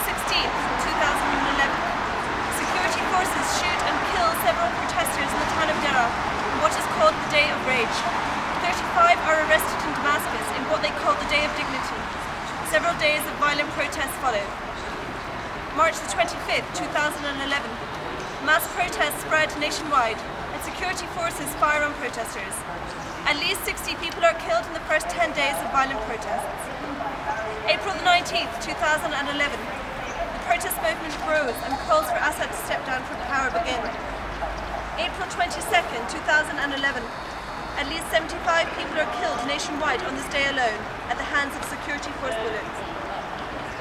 16th, 2011, security forces shoot and kill several protesters in the town of Deraa in what is called the Day of Rage. 35 are arrested in Damascus in what they call the Day of Dignity. Several days of violent protests follow. March the 25th, 2011, mass protests spread nationwide and security forces fire on protesters. At least 60 people are killed in the first 10 days of violent protests. April the 19th, 2011, the protest movement grows and calls for Assad to step down from power begin. April 22nd, 2011, at least 75 people are killed nationwide on this day alone at the hands of security force bullets.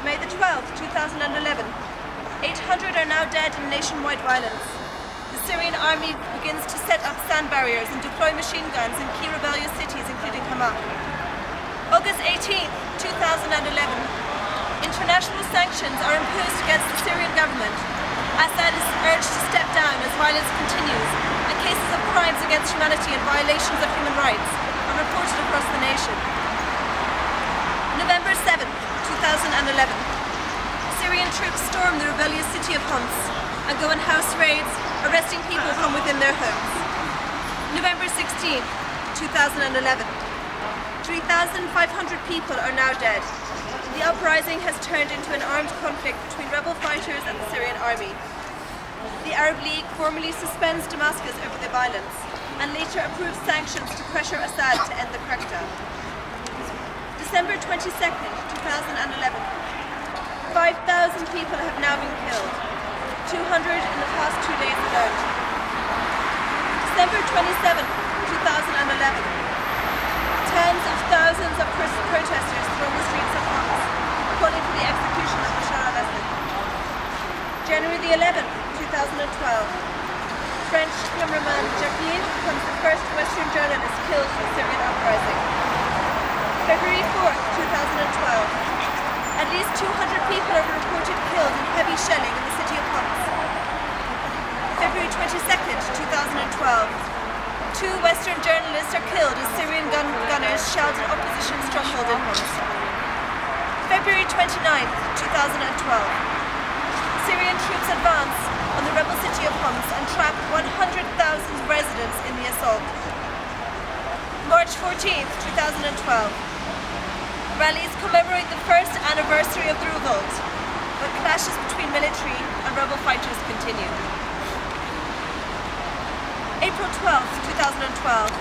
May the 12th, 2011, 800 are now dead in nationwide violence. The Syrian army begins to set up sand barriers and deploy machine guns in key rebellious cities including Hama. August 18th, 2011, international sanctions are imposed against the Syrian government. Assad is urged to step down as violence continues and cases of crimes against humanity and violations of human rights are reported across the nation. November 7th, 2011, Syrian troops storm the rebellious city of Homs and go on house raids, arresting people from within their homes. November 16th, 2011, 3,500 people are now dead. The uprising has turned into an armed conflict between rebel fighters and the Syrian army. The Arab League formally suspends Damascus over the violence and later approves sanctions to pressure Assad to end the crackdown. December 22nd, 2011, 5,000 people have now been killed, 200 in the past 2 days alone. December 27th, 2011, tens of thousands of protesters throng the streets of Homs, calling for the execution of Bashar al-Assad. January the 11th, 2012, French cameraman Vigil becomes the first Western journalist killed in the Syrian uprising. February 4th, 2012, at least 200 people are reported killed in heavy shelling in the city of Homs. February 22nd, 2012, 2 Western journalists are killed as Syrian gunners shelled an opposition stronghold in Homs. February 29th, 2012, Syrian troops advance on the rebel city of Homs and trap 100,000 residents in the assault. March 14th, 2012, rallies commemorate the first anniversary of the revolt, but clashes between military and rebel fighters continue. April 12th, 2012,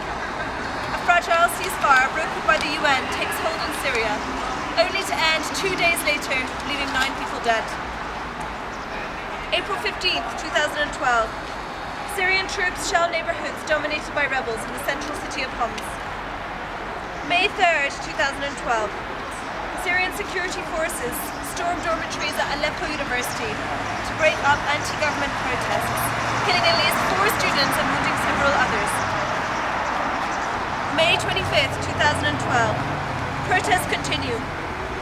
a fragile ceasefire brokered by the UN takes hold in Syria, only to end 2 days later, leaving 9 people dead. April 15th, 2012, Syrian troops shell neighbourhoods dominated by rebels in the central city of Homs. May 3rd, 2012, Syrian security forces stormed dormitories at Aleppo University to break up anti-government protests, killing at least 4 students and wounding several others. May 25th, 2012, protests continue.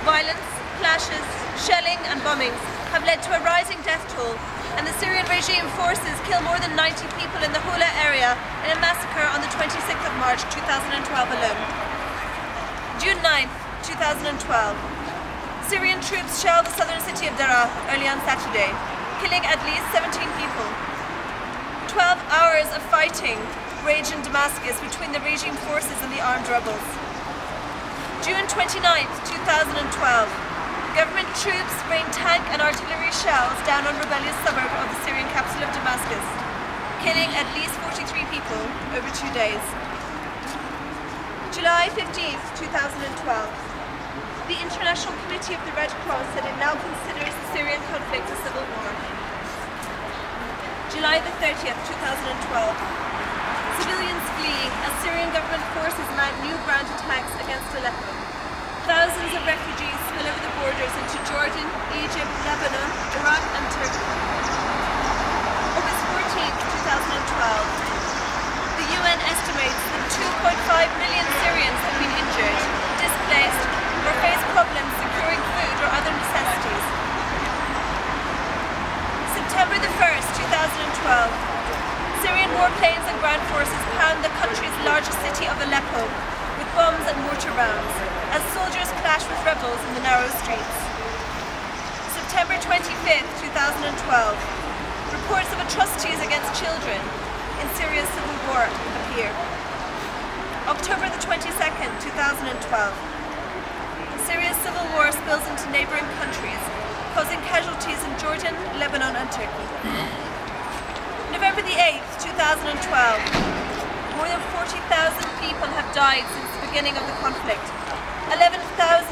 Violence, clashes, shelling and bombings have led to a rising death toll, and the Syrian regime forces kill more than 90 people in the Houla area in a massacre on the 26th of March 2012 alone. June 9th, 2012, Syrian troops shell the southern city of Deraa early on Saturday, killing at least 17 people. 12 hours of fighting rage in Damascus between the regime forces and the armed rebels. June 29th, 2012, government troops rain tank and artillery shells down on rebellious suburb of the Syrian capital of Damascus, killing at least 43 people over 2 days. July 15th, 2012, the International Committee of the Red Cross said it now considers the Syrian conflict a civil war. July the 30th, 2012, civilians flee as Syrian government forces mount new ground attacks against Aleppo. Thousands of refugees spill over the borders into Jordan, Egypt, Lebanon, Iraq and Turkey. August 14th, 2012, the UN estimates that 2.5 million Syrians have been injured, displaced, or face problems securing food or other necessities. September the 1st, 2012, Syrian warplanes and ground forces pound the country's largest city of Aleppo with bombs and mortar rounds as soldiers clash with rebels in the narrow streets. September 20th, 25th, 2012, reports of atrocities against children in Syria's civil war appear. October the 22nd, 2012, Syria's civil war spills into neighbouring countries, causing casualties in Jordan, Lebanon and Turkey. November the 8th, 2012, more than 40,000 people have died since the beginning of the conflict. 11,000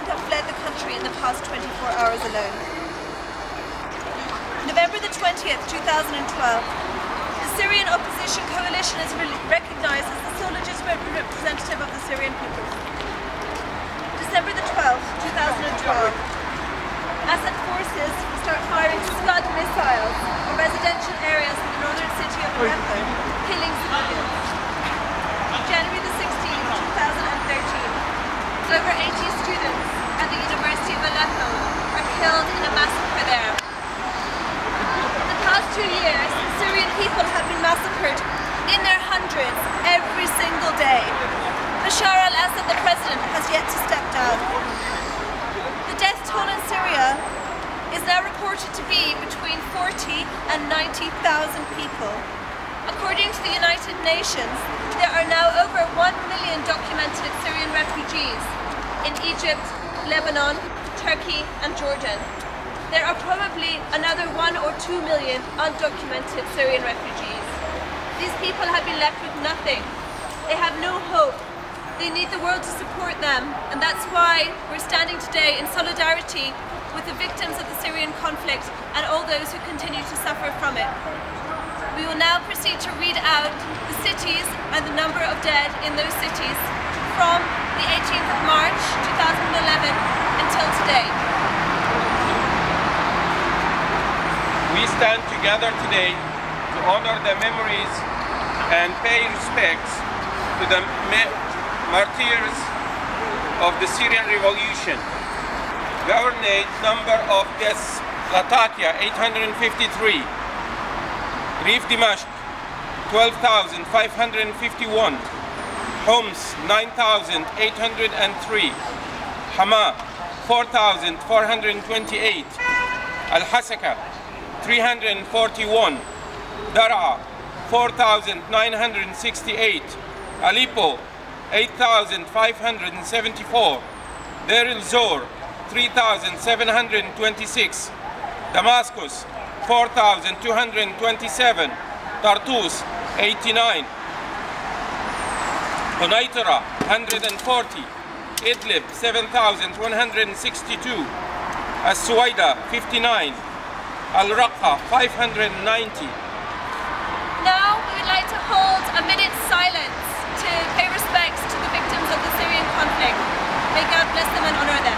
have fled the country in the past 24 hours alone. November the 20th, 2012, the Syrian opposition coalition is recognised as the sole legitimate representative of the Syrian people. December the 12th, 2012, Assad forces start firing Scud missiles on residential areas in the northern city of Aleppo, killing civilians. January the 16th, 2013, over 80 students at the University of Aleppo are killed in a massacre there. In the past 2 years, Syrian people have been massacred in their hundreds every single day. Bashar al-Assad, the president, has yet to step down. The death toll in Syria is now reported to be between 40 and 90,000 people. According to the United Nations, there are now over 1 million documented Syrian refugees in Egypt, Lebanon, Turkey and Jordan. There are probably another 1 or 2 million undocumented Syrian refugees. These people have been left with nothing. They have no hope. They need the world to support them, and that's why we're standing today in solidarity with the victims of the Syrian conflict and all those who continue to suffer from it. We will now proceed to read out the cities and the number of dead in those cities from the 18th of March 2011 until today. We stand together today to honor the memories and pay respects to the martyrs of the Syrian revolution. The ordinate number of deaths: Latakia 853, Rif Dimashq 12,551, Homs 9,803, Hama 4,428, Al-Hasaka 341, Dar'a 4,968, Aleppo 8,574, Deir el-Zor 3,726, Damascus 4,227, Tartus 89, Quneitra 140, Idlib 7,162, As-Suwaida 59, Al-Raqqa 590. Now we would like to hold a minute's silence to pay respects to the victims of the Syrian conflict. May God bless them and honor them.